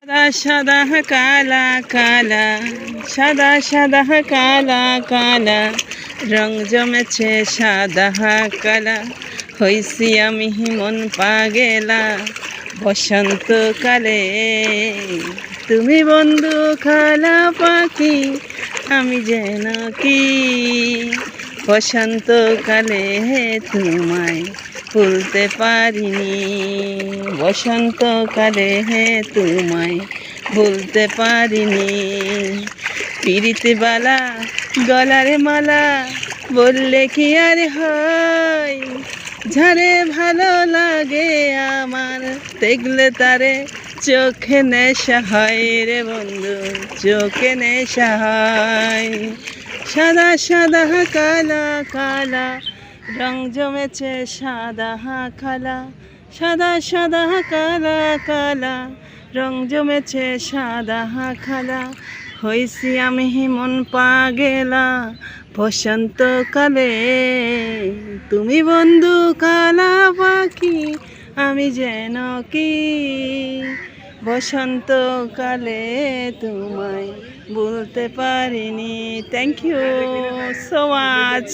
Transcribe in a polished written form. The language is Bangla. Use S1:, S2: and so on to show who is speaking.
S1: সাদা কালা কালা, সাদা সাদা কালা কালা, রং জমেছে সাদা কালা, হইছি আমি মন পাগেলা বসন্তকালে। তুমি বন্ধু কালা পাখি, আমি যেন কি বসন্তকালে তোমায় ভুলতে পারিনি, বসন্তকালে তোমায় ভুলতে পারিনি। পিরিতে বালা গলারে মালা বললে কি আর হয়, ঝাড়ে ভালো লাগে আমার দেখলে তারে চোখে নেশা হয় রে বন্ধু, চোখে নেশা হয়। সাদা সাদা কালা কালা, রং জমেছে সাদা কালা, সাদা সাদা কালা কালা, রং জমেছে সাদা কালা, হইছি আমি মন পাগেলা বসন্তকালে। তুমি বন্ধু কালা পাখি, আমি যেন কি বসন্তকালে তোমায় বলতে পারিনি। Thank you so much.